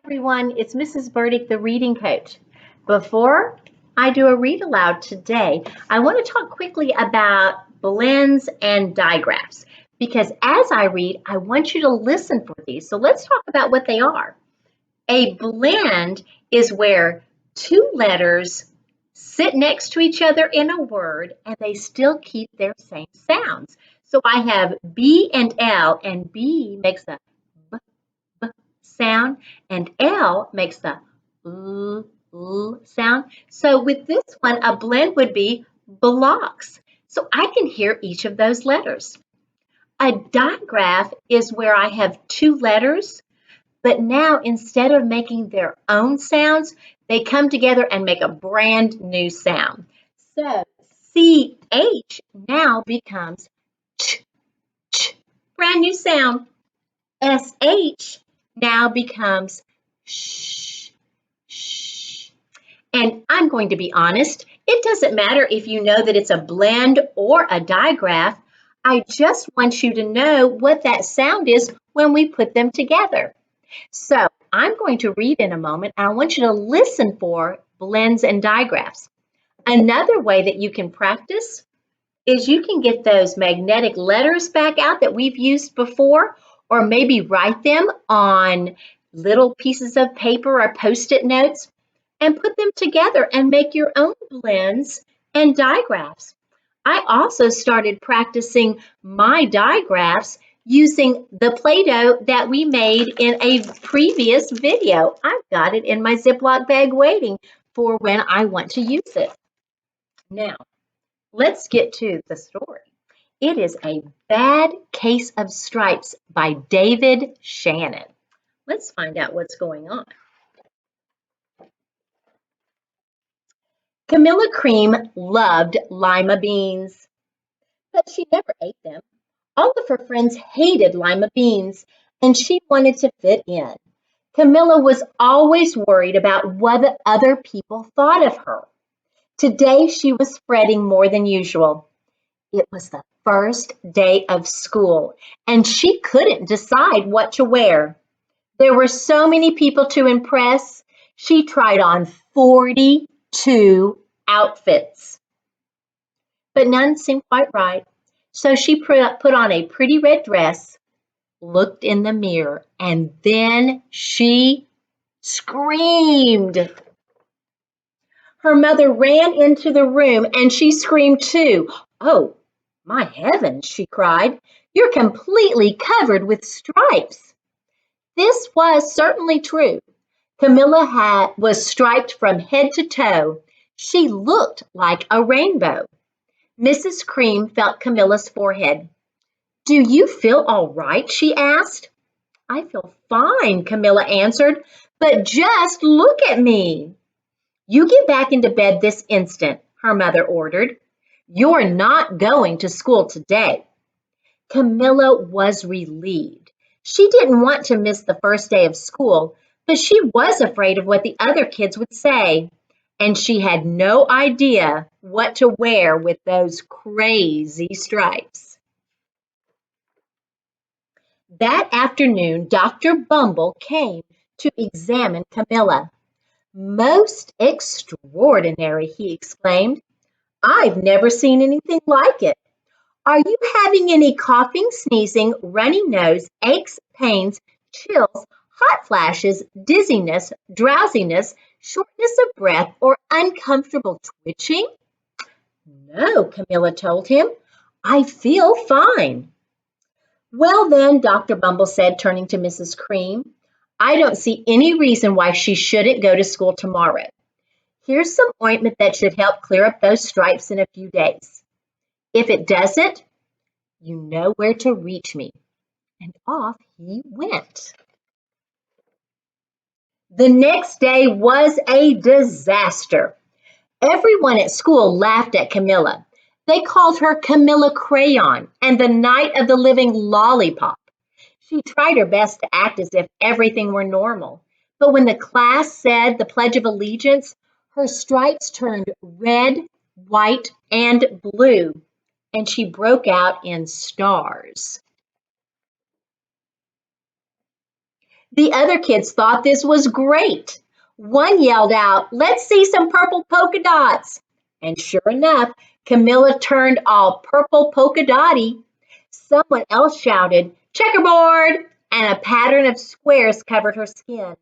Everyone, it's Mrs. Burdick, the reading coach. Before I do a read aloud today, I want to talk quickly about blends and digraphs because as I read, I want you to listen for these. So let's talk about what they are. A blend is where two letters sit next to each other in a word and they still keep their same sounds. So I have B and L, and B makes a sound, and L makes the sound. So with this one, a blend would be blocks. So I can hear each of those letters. A digraph is where I have two letters, but now instead of making their own sounds, they come together and make a brand new sound. So CH now becomes ch, ch, brand new sound. SH now becomes shh, shh. And I'm going to be honest, it doesn't matter if you know that it's a blend or a digraph. I just want you to know what that sound is when we put them together. So I'm going to read in a moment, and I want you to listen for blends and digraphs. Another way that you can practice is you can get those magnetic letters back out that we've used before, or maybe write them on little pieces of paper or post-it notes and put them together and make your own blends and digraphs. I also started practicing my digraphs using the Play-Doh that we made in a previous video. I've got it in my Ziploc bag waiting for when I want to use it. Now, let's get to the story. It is A Bad Case of Stripes by David Shannon. Let's find out what's going on. Camilla Cream loved lima beans, but she never ate them. All of her friends hated lima beans, and she wanted to fit in. Camilla was always worried about what other people thought of her. Today she was fretting more than usual. It was the first day of school, and she couldn't decide what to wear. There were so many people to impress. She tried on 42 outfits, but none seemed quite right. So she put on a pretty red dress, looked in the mirror, and then she screamed. Her mother ran into the room and she screamed too. "Oh, my heavens," she cried. "You're completely covered with stripes." This was certainly true. Camilla was striped from head to toe. She looked like a rainbow. Mrs. Cream felt Camilla's forehead. "Do you feel all right?" she asked. "I feel fine," Camilla answered, "but just look at me." "You get back into bed this instant," her mother ordered. "You're not going to school today." Camilla was relieved. She didn't want to miss the first day of school, but she was afraid of what the other kids would say, and she had no idea what to wear with those crazy stripes. That afternoon, Dr. Bumble came to examine Camilla. "Most extraordinary," he exclaimed. "I've never seen anything like it. Are you having any coughing, sneezing, runny nose, aches, pains, chills, hot flashes, dizziness, drowsiness, shortness of breath, or uncomfortable twitching?" "No," Camilla told him. "I feel fine." "Well then," Dr. Bumble said, turning to Mrs. Cream, "I don't see any reason why she shouldn't go to school tomorrow. Here's some ointment that should help clear up those stripes in a few days. If it doesn't, you know where to reach me." And off he went. The next day was a disaster. Everyone at school laughed at Camilla. They called her Camilla Crayon and the Night of the Living Lollipop. She tried her best to act as if everything were normal, but when the class said the Pledge of Allegiance, her stripes turned red, white, and blue, and she broke out in stars. The other kids thought this was great. One yelled out, "Let's see some purple polka dots." And sure enough, Camilla turned all purple polka dotty. Someone else shouted, "Checkerboard!" and a pattern of squares covered her skin.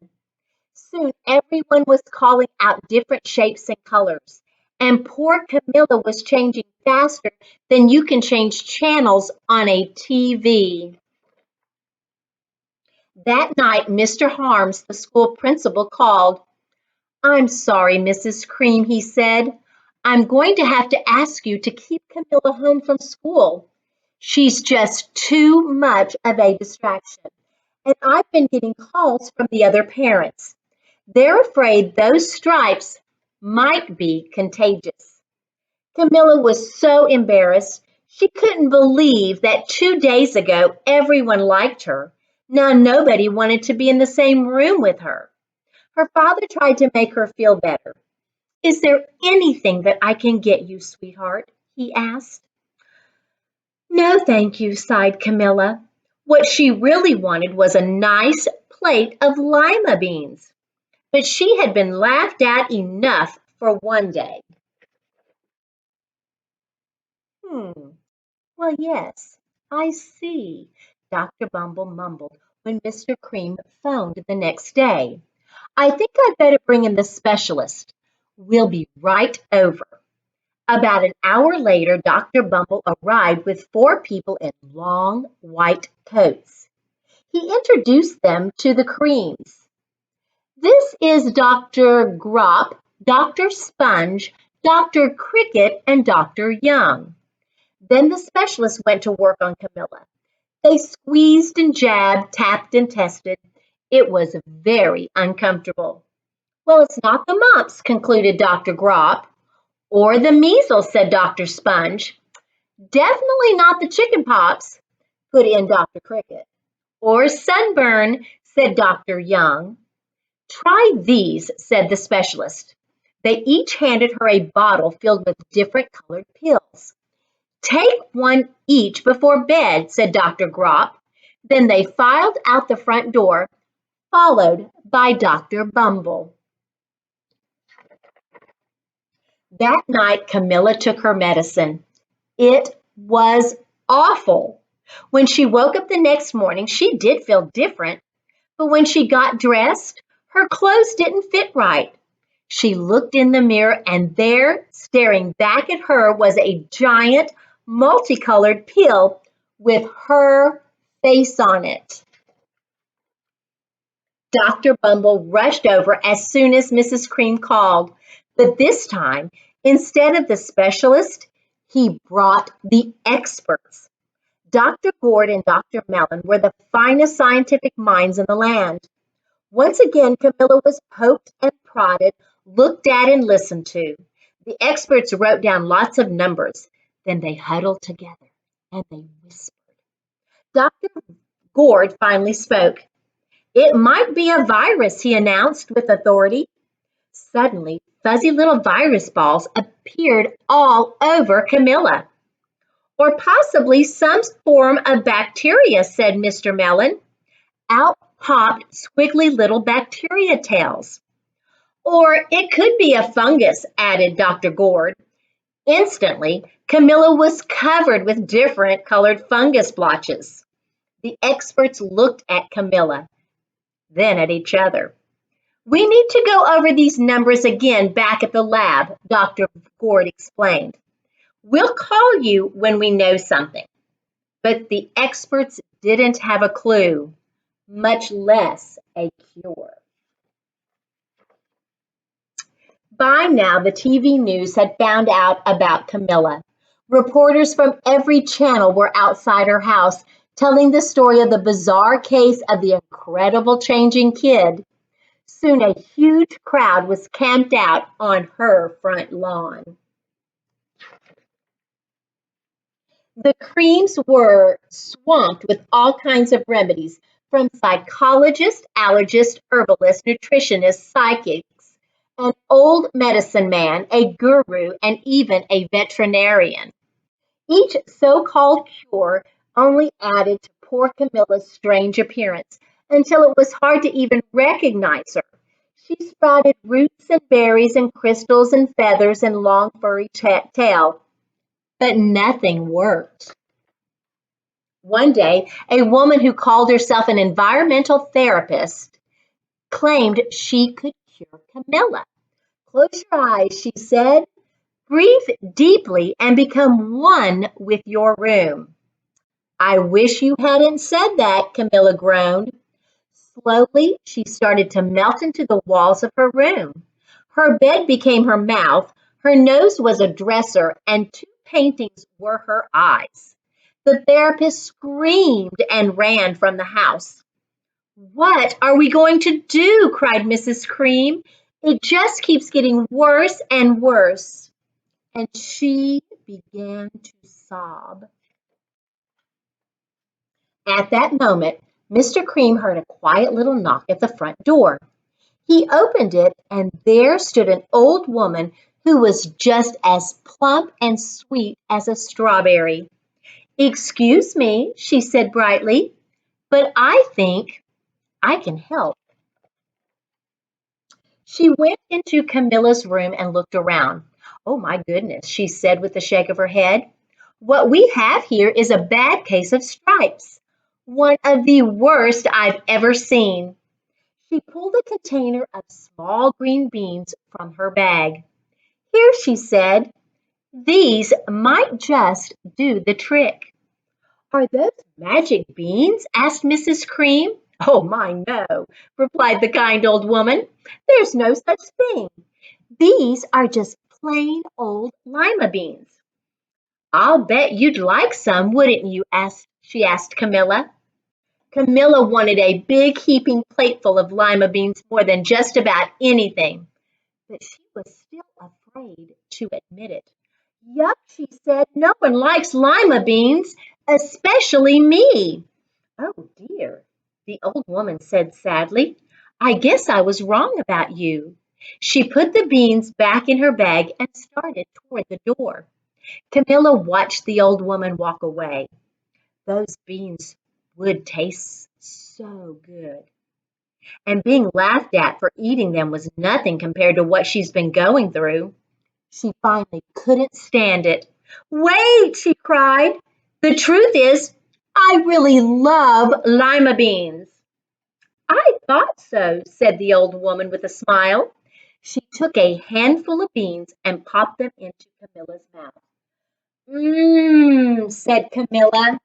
Soon everyone was calling out different shapes and colors, and poor Camilla was changing faster than you can change channels on a TV. That night, Mr. Harms, the school principal, called. "I'm sorry, Mrs. Cream," he said. "I'm going to have to ask you to keep Camilla home from school. She's just too much of a distraction. And I've been getting calls from the other parents. They're afraid those stripes might be contagious." Camilla was so embarrassed. She couldn't believe that 2 days ago everyone liked her. Now nobody wanted to be in the same room with her. Her father tried to make her feel better. "Is there anything that I can get you, sweetheart?" he asked. "No, thank you," sighed Camilla. What she really wanted was a nice plate of lima beans. But she had been laughed at enough for one day. "Hmm, well, yes, I see," Dr. Bumble mumbled when Mr. Cream phoned the next day. "I think I'd better bring in the specialist. We'll be right over." About an hour later, Dr. Bumble arrived with four people in long white coats. He introduced them to the Creams. "This is Dr. Grop, Dr. Sponge, Dr. Cricket, and Dr. Young." Then the specialist went to work on Camilla. They squeezed and jabbed, tapped and tested. It was very uncomfortable. "Well, it's not the mumps," concluded Dr. Grop. "Or the measles," said Dr. Sponge. "Definitely not the chicken pox," put in Dr. Cricket. "Or sunburn," said Dr. Young. "Try these," said the specialist. They each handed her a bottle filled with different colored pills. "Take one each before bed," said Dr. Grop. Then they filed out the front door, followed by Dr. Bumble. That night, Camilla took her medicine. It was awful. When she woke up the next morning, she did feel different, but when she got dressed, her clothes didn't fit right. She looked in the mirror, and there, staring back at her, was a giant, multicolored pill with her face on it. Dr. Bumble rushed over as soon as Mrs. Cream called, but this time, instead of the specialist, he brought the experts. Dr. Gord and Dr. Mellon were the finest scientific minds in the land. Once again, Camilla was poked and prodded, looked at and listened to. The experts wrote down lots of numbers. Then they huddled together and they whispered. Dr. Gord finally spoke. "It might be a virus," he announced with authority. Suddenly, fuzzy little virus balls appeared all over Camilla. "Or possibly some form of bacteria," said Mr. Mellon. Out popped squiggly little bacteria tails. "Or it could be a fungus," added Dr. Gord. Instantly, Camilla was covered with different colored fungus blotches. The experts looked at Camilla, then at each other. "We need to go over these numbers again back at the lab," Dr. Gord explained. "We'll call you when we know something." But the experts didn't have a clue, much less a cure. By now, the TV news had found out about Camilla. Reporters from every channel were outside her house telling the story of the bizarre case of the incredible changing kid. Soon a huge crowd was camped out on her front lawn. The Creams were swamped with all kinds of remedies from psychologists, allergists, herbalists, nutritionists, psychics, an old medicine man, a guru, and even a veterinarian. Each so-called cure only added to poor Camilla's strange appearance. until it was hard to even recognize her. She sprouted roots and berries and crystals and feathers and long furry tail, but nothing worked. One day, a woman who called herself an environmental therapist claimed she could cure Camilla. Close your eyes, she said. Breathe deeply and become one with your room. I wish you hadn't said that, Camilla groaned. Slowly, she started to melt into the walls of her room. Her bed became her mouth, her nose was a dresser, and two paintings were her eyes. The therapist screamed and ran from the house. What are we going to do? Cried Mrs. Cream. It just keeps getting worse and worse. And she began to sob. At that moment, Mr. Cream heard a quiet little knock at the front door. He opened it, and there stood an old woman who was just as plump and sweet as a strawberry. Excuse me, she said brightly, but I think I can help. She went into Camilla's room and looked around. Oh my goodness, she said with a shake of her head. What we have here is a bad case of stripes, one of the worst I've ever seen. She pulled a container of small green beans from her bag. Here, she said, these might just do the trick. Are those magic beans? Asked Mrs. Cream. Oh, my, no, replied the kind old woman. There's no such thing. These are just plain old lima beans. I'll bet you'd like some, wouldn't you? She asked Camilla. Camilla wanted a big heaping plateful of lima beans more than just about anything, but she was still afraid to admit it. Yuck, she said, no one likes lima beans, especially me. Oh dear, the old woman said sadly. I guess I was wrong about you. She put the beans back in her bag and started toward the door. Camilla watched the old woman walk away. Those beans would taste so good. And being laughed at for eating them was nothing compared to what she's been going through. She finally couldn't stand it. Wait, she cried. The truth is, I really love lima beans. I thought so, said the old woman with a smile. She took a handful of beans and popped them into Camilla's mouth. Mmm, said Camilla.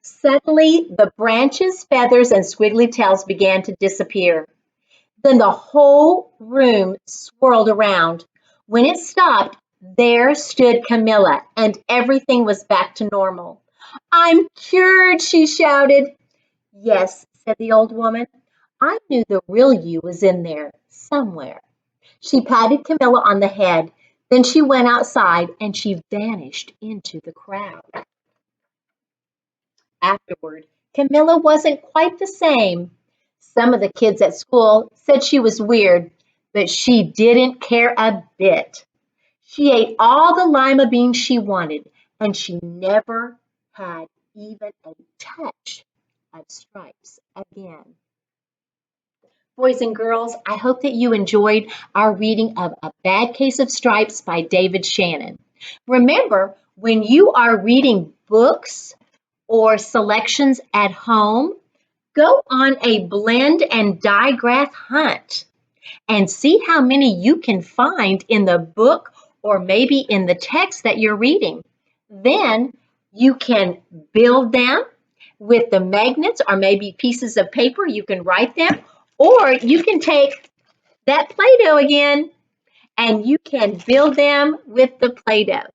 Suddenly, the branches, feathers, and squiggly tails began to disappear. Then the whole room swirled around. When it stopped, there stood Camilla, and everything was back to normal. I'm cured, she shouted. Yes, said the old woman. I knew the real you was in there somewhere. She patted Camilla on the head. Then she went outside and she vanished into the crowd. Afterward, Camilla wasn't quite the same. Some of the kids at school said she was weird, but she didn't care a bit. She ate all the lima beans she wanted, and she never had even a touch of stripes again. Boys and girls, I hope that you enjoyed our reading of A Bad Case of Stripes by David Shannon. Remember, when you are reading books or selections at home, go on a blend and digraph hunt and see how many you can find in the book or maybe in the text that you're reading. Then you can build them with the magnets or maybe pieces of paper. You can write them, or you can take that Play-Doh again and you can build them with the Play-Doh.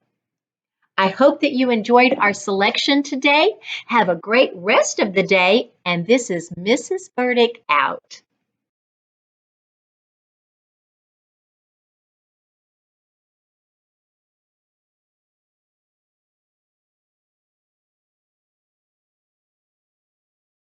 I hope that you enjoyed our selection today. Have a great rest of the day, and this is Mrs. Burdick out.